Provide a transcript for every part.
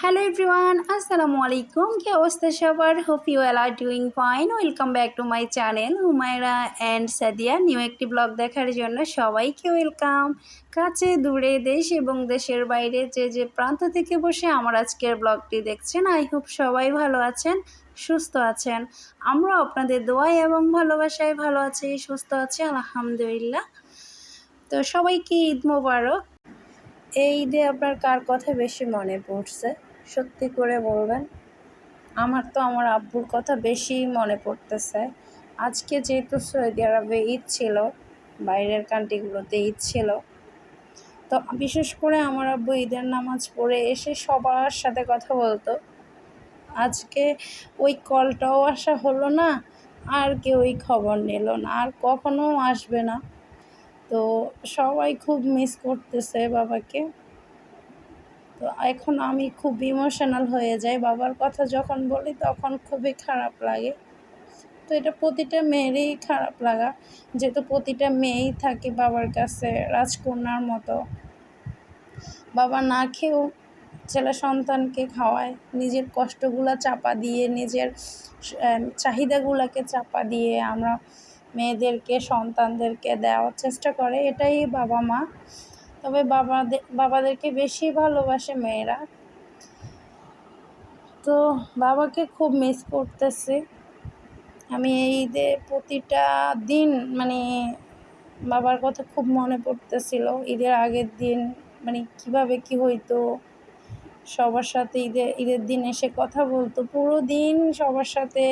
Hello everyone, আসসালামু আলাইকুম। কি অবস্থা সবার? Hope you all are doing fine. Welcome back to my channel Humaira and Sadia. New একটি ব্লগ দেখার জন্য সবাইকে ওয়েলকাম। কাছে দূরে দেশ এবং দেশের বাইরে যে প্রান্ত থেকে বসে আমার আজকের ব্লগটি দেখছেন, আই হোপ সবাই ভালো আছেন, সুস্থ আছেন। আমরা আপনাদের দোয়ায় এবং ভালোবাসায় ভালো আছি, সুস্থ আছি আলহামদুলিল্লাহ। তো সবাইকে ঈদ মোবারক। এই ঈদে আপনার কার কথা বেশি মনে পড়ছে সত্যি করে বলবেন? আমার তো আমার আব্বুর কথা বেশি মনে পড়তেছে। আজকে যেহেতু সৌদি আরবে ঈদ ছিল, বাইরের কান্ট্রিগুলোতে ঈদ ছিল, তো বিশেষ করে আমার আব্বু ঈদের নামাজ পড়ে এসে সবার সাথে কথা বলতো। আজকে ওই কলটাও আসা হলো না, আর কেউই খবর নিল না, আর কখনো আসবে না। তো সবাই খুব মিস করতেছে বাবাকে। তো এখন আমি খুব ইমোশনাল হয়ে যাই, বাবার কথা যখন বলি তখন খুবই খারাপ লাগে। তো এটা প্রতিটা মেয়েরই খারাপ লাগা, যেহেতু প্রতিটা মেয়েই থাকে বাবার কাছে রাজকন্যার মতো। বাবা না খেয়েও ছেলে সন্তানকে খাওয়ায়, নিজের কষ্টগুলো চাপা দিয়ে, নিজের চাহিদাগুলোকে চাপা দিয়ে আমরা মেয়েদেরকে সন্তানদেরকে দেওয়ার চেষ্টা করে, এটাই বাবা মা। তবে বাবাদেরকে বেশি ভালোবাসে মেয়েরা। তো বাবাকে খুব মিস করতেছি আমি। এই ঈদে প্রতিটা দিন বাবার কথা খুব মনে পড়তেছিল। ঈদের আগের দিন কিভাবে কি হইতো, সবার সাথে ঈদের দিন এসে কথা বলতো পুরো দিন সবার সাথে।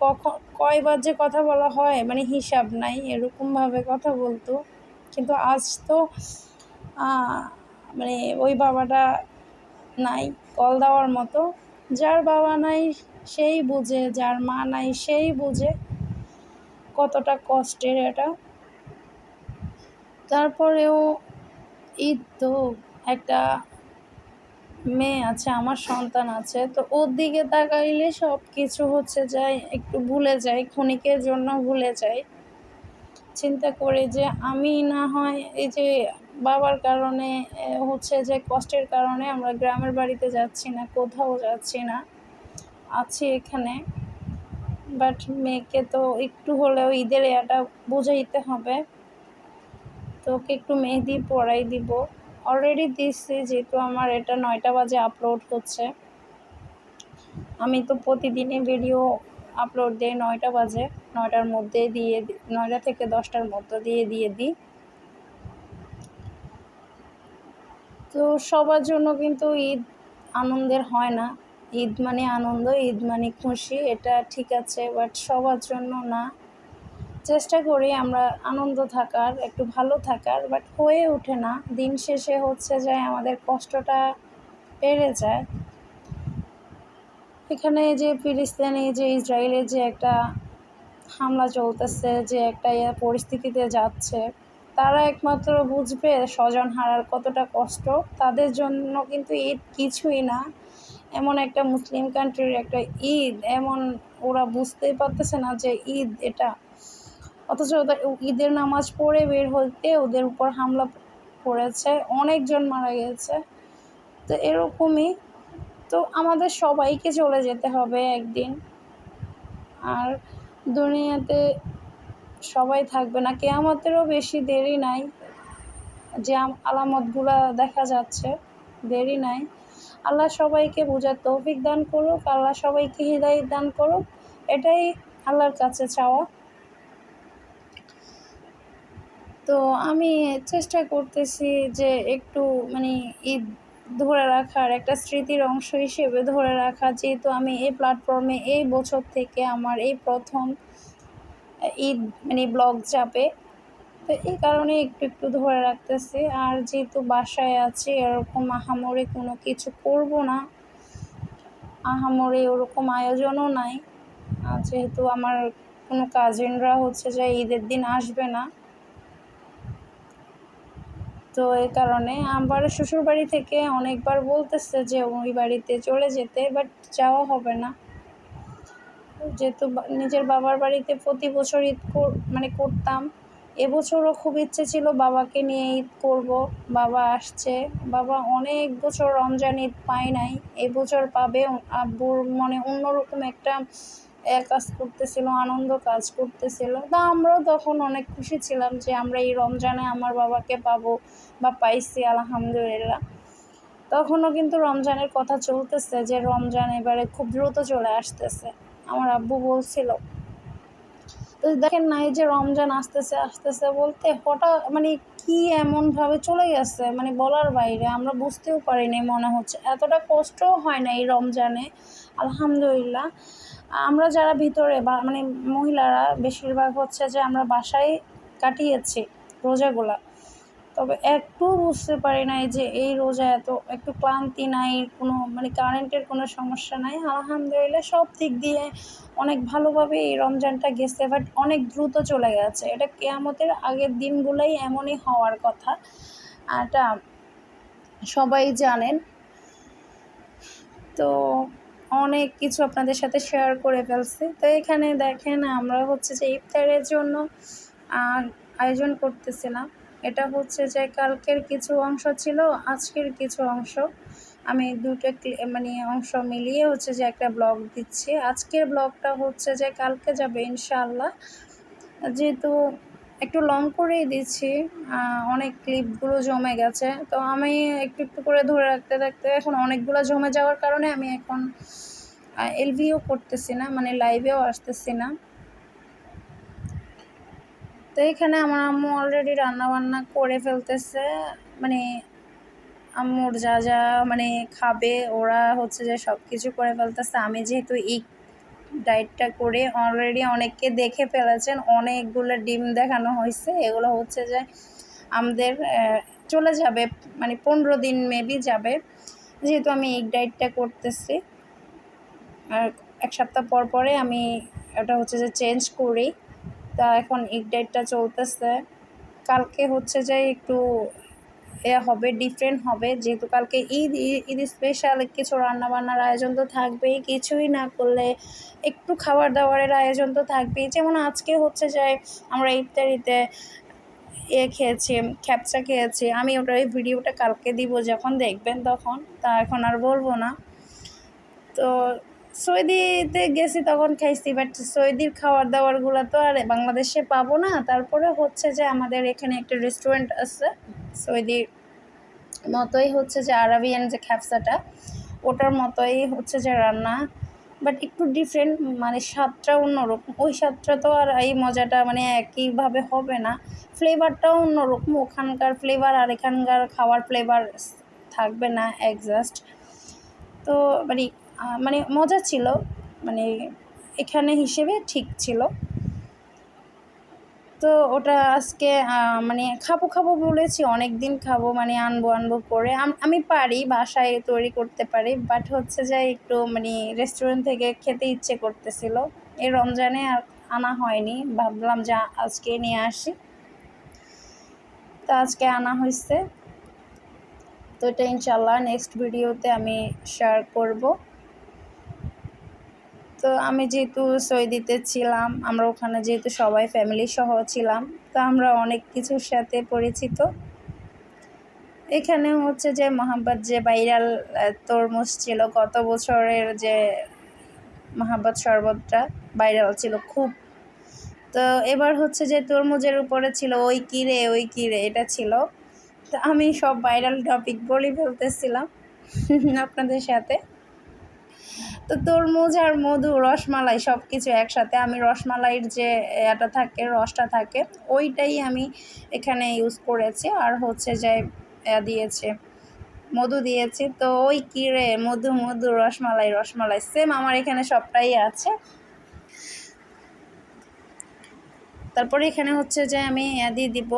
কখন কয়বার যে কথা বলা হয় হিসাব নাই, এরকমভাবে কথা বলতো। কিন্তু আজ তো ওই বাবাটা নাই কল দেওয়ার মতো। যার বাবা নাই সেই বুঝে, যার মা নাই সেই বুঝে কতটা কষ্টের এটা। তারপরেও ঈদ তো, একটা মেয়ে আছে, আমার সন্তান আছে, তো ওর দিকে তাকাইলে সব কিছু যায়, একটু ভুলে যাই, ক্ষণিকের জন্য ভুলে যাই। চিন্তা করি যে আমি না হয় এই যে বাবার কারণে যে কষ্টের কারণে আমরা গ্রামের বাড়িতে যাচ্ছি না, কোথাও যাচ্ছি না, আছি এখানে। বাট মেয়েকে তো একটু হলেও ঈদের এটা বোঝাইতে হবে। তো ওকে একটু মেহেদি পরাই দিব। অলরেডি দিচ্ছি, যেহেতু আমার এটা 9টা বাজে আপলোড হচ্ছে। আমি তো প্রতিদিনই ভিডিও আপলোড দিই 9টা বাজে, 9টার মধ্যে 9টা থেকে 10টার মধ্যে দিয়ে দিই। তো সবার জন্য কিন্তু ঈদ আনন্দের হয় না। ঈদ মানে আনন্দ, ঈদ মানে খুশি, এটা ঠিক আছে, বাট সবার জন্য না। চেষ্টা করি আমরা আনন্দ থাকার, একটু ভালো থাকার, বাট হয়ে ওঠে না। দিন শেষে যায় আমাদের কষ্টটা বেড়ে যায়। এখানে যে ফিলিস্তিনে যে ইসরায়েলের যে একটা হামলা চলতেছে, যে একটা পরিস্থিতিতে যাচ্ছে, তারা একমাত্র বুঝবে স্বজন হারার কতটা কষ্ট। তাদের জন্য কিন্তু ঈদ কিছুই না। এমন একটা মুসলিম কান্ট্রির একটা ঈদ, এমন ওরা বুঝতেই পারতেছে না যে ঈদ এটা। অথচ ঈদের নামাজ পড়ে বের হইতে ওদের উপর হামলা করেছে, অনেকজন মারা গেছে। তো এরকমই, তো আমাদের সবাইকে চলে যেতে হবে একদিন। আর দুনিয়াতে সবাই থাকবে না, কিয়ামতেরও বেশি দেরি নাই, যে আলামতগুলো দেখা যাচ্ছে, দেরি নাই। আল্লাহ সবাইকে বোঝার তৌফিক দান করুক, আল্লাহ সবাইকে হিদায়াত দান করুক, এটাই আল্লাহর কাছে চাওয়া। তো আমি চেষ্টা করতেছি যে একটু ঈদ ধরে রাখার, একটা স্মৃতির অংশ হিসেবে ধরে রাখা। যেহেতু আমি এই প্ল্যাটফর্মে এই বছর থেকে আমার এই প্রথম ঈদ ব্লগ যাবে, তো এই কারণে একটু ধরে রাখতেছি। আর যেহেতু বাসায় আছি, এরকম আহামরি কোনো কিছু করব না, আহামরি ওরকম আয়োজনও নাই। যেহেতু আমার কোনো কাজিনরা যে ঈদের দিন আসবে না, তো এই কারণে আমার শ্বশুরবাড়ি থেকে অনেকবার বলতেছে যে ওই বাড়িতে চলে যেতে, বাট যাওয়া হবে না। যেহেতু নিজের বাবার বাড়িতে প্রতি বছর ঈদ করতাম, এবছরও খুব ইচ্ছে ছিল বাবাকে নিয়ে ঈদ করব। বাবা আসছে, বাবা অনেক বছর রমজান ঈদ পায় নাই, এবছর পাবে। আব্বুর মনে অন্যরকম একটা কাজ করতেছিল, আনন্দ কাজ করতেছিল। তা আমরাও তখন অনেক খুশি ছিলাম যে আমরা এই রমজানে আমার বাবাকে পাবো বা পাইছি, আলহামদুলিল্লাহ। তখনও কিন্তু রমজানের কথা চলতেছে যে রমজান এবারে খুব দ্রুত চলে আসতেছে, আমার আব্বু বলছিল। তো দেখেন না, এই যে রমজান আসতেছে আসতেছে বলতে হঠাৎ মানে কি এমনভাবে চলে গেছে, মানে বলার বাইরে, আমরা বুঝতেও পারিনি। মনে হচ্ছে এতটা কষ্টও হয় না এই রমজানে, আলহামদুলিল্লাহ। আমরা যারা ভিতরে বা মানে মহিলারা বেশিরভাগ হচ্ছে যে আমরা বাসায় কাটিয়েছি রোজাগুলা, তবে একটু বুঝতে পারি নাই যে এই রোজা এত একটু ক্লান্তি নাই, কোনো মানে কারেন্টের কোনো সমস্যা নাই, আলহামদুলিল্লাহ। সব দিক দিয়ে অনেক ভালোভাবে এই রমজানটা গেছে, বাট অনেক দ্রুত চলে গেছে। এটা কিয়ামতের আগের দিনগুলোই এমনই হওয়ার কথা, এটা সবাই জানেন। তো অনেক কিছু আপনাদের সাথে শেয়ার করে ফেলছি। তো এখানে দেখেন আমরা হচ্ছে যে ইফতারের জন্য আয়োজন করতেছিলাম। এটা হচ্ছে যে কালকের কিছু অংশ ছিল, আজকের কিছু অংশ। আমি দুটো মানে অংশ মিলিয়ে হচ্ছে যে একটা ব্লগ দিচ্ছি। আজকের ব্লগটা হচ্ছে যে কালকে যাবে ইনশাআল্লাহ, যেহেতু একটু লং করেই দিচ্ছি, অনেক ক্লিপগুলো জমে গেছে। তো আমি একটু একটু করে ধরে রাখতে রাখতে এখন অনেকগুলো জমে যাওয়ার কারণে আমি এখন এলভিও করতেছি না, মানে লাইভেও আসতেছি না। তো এখানে আমার আম্মু অলরেডি রান্নাবান্না করে ফেলতেছে, মানে আম্মুর যা যা মানে খাবে ওরা হচ্ছে যে সব কিছু করে ফেলতেছে। আমি যেহেতু এই ডায়েটটা করে অলরেডি অনেককে দেখে ফেলেছেন, অনেকগুলো ডিম দেখানো হয়েছে, এগুলো হচ্ছে যে আমাদের চলে যাবে, মানে 15 দিন মেবি যাবে, যেহেতু আমি এই ডায়েটটা করতেছি। আর এক সপ্তাহ পর পরে আমি এটা হচ্ছে যে চেঞ্জ করি। তা এখন এই ডায়েটটা চলতেছে। কালকে হচ্ছে যে একটু হবে, ডিফারেন্ট হবে, যেহেতু কালকে ঈদ। ঈদ স্পেশাল কিছু রান্নাবান্নার আয়োজন তো থাকবেই, কিছুই না করলে একটু খাবার দাবারের আয়োজন তো থাকবেই। যেমন আজকে হচ্ছে যে আমরা ইফতারিতে খেয়েছি, খ্যাপচা খেয়েছি। আমি ওটার এই ভিডিওটা কালকে দিব, যখন দেখবেন তখন, তা এখন আর বলবো না। তো সৌদিতে গেছি তখন খাইছি, বাট সৌদির খাবার দাবারগুলো তো আর বাংলাদেশে পাবো না। তারপরে হচ্ছে যে আমাদের এখানে একটা রেস্টুরেন্ট আছে, সৌদির মতোই হচ্ছে যে আরাবিয়ান যে খ্যাপসাটা, ওটার মতোই হচ্ছে যে রান্না, বাট একটু ডিফারেন্ট, মানে স্বাদটা অন্যরকম। ওই স্বাদটা তো আর এই মজাটা মানে একইভাবে হবে না, ফ্লেভারটাও অন্যরকম। ওখানকার ফ্লেভার আর এখানকার খাওয়ার ফ্লেভার থাকবে না অ্যাডজাস্ট। তো মানে মানে মজা ছিল, মানে এখানে হিসেবে ঠিক ছিল। তো ওটা আজকে মানে খাবো খাবো বলেছি, অনেক দিন খাবো, মানে আনবো আনবো করে আমি পারি, বাসায় তৈরি করতে পারি, বাট হচ্ছে যে একটু মানে রেস্টুরেন্ট থেকে খেতে ইচ্ছে করতেছিল। এই রমজানে আর আনা হয়নি, ভাবলাম যে আজকে নিয়ে আসি, তো আজকে আনা হয়েছে। তো এটা ইনশাল্লাহ নেক্সট ভিডিওতে আমি শেয়ার করব। তো আমি যেহেতু সৌদিতে ছিলাম, আমরা ওখানে যেহেতু সবাই ফ্যামিলি সহ ছিলাম, তো আমরা অনেক কিছুর সাথে পরিচিত। এখানে হচ্ছে যে মোহাম্মদ যে ভাইরাল তরমুজ ছিল, গত বছরের যে মোহাম্মদ শরবতটা ভাইরাল ছিল খুব। তো এবার হচ্ছে যে তরমুজের উপরে ছিল ওই কিরে ওই কিরে, এটা ছিল। তো আমি সব ভাইরাল টপিক বলে ফেলতেছিলাম আপনাদের সাথে। তো তরমুজ আর মধু, রসমালাই সব কিছু একসাথে। আমি রসমালাইয়ের যে এটা থাকে, রসটা থাকে, ওইটাই আমি এখানে ইউজ করেছি। আর হচ্ছে যে দিয়েছে মধু দিয়েছি। তো ওই কিরে মধু মধু, রসমালাই রসমালাই, সেম আমার এখানে সবটাই আছে। তারপরে এখানে হচ্ছে যে আমি দিয়ে দিব,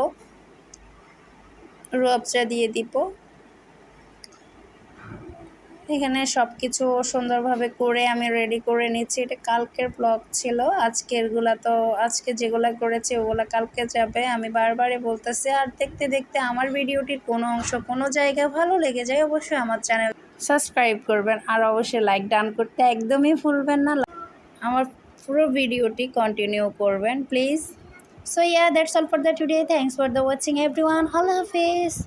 রুয়াবজা দিয়ে দিব। এখানে সব কিছু সুন্দরভাবে করে আমি রেডি করে নিচ্ছি। এটা কালকের ব্লগ ছিল, আজকেরগুলা তো আজকে যেগুলো করেছি ওগুলো কালকে যাবে, আমি বারবারই বলতেছি। আর দেখতে দেখতে আমার ভিডিওটির কোনো অংশ কোনো জায়গায় ভালো লেগে যায়, অবশ্যই আমার চ্যানেল সাবস্ক্রাইব করবেন, আর অবশ্যই লাইক ডান করতে একদমই ভুলবেন না। আমার পুরো ভিডিওটি কন্টিনিউ করবেন please. So yeah, that's all for the today. Thanks for the watching everyone. Allah Hafiz.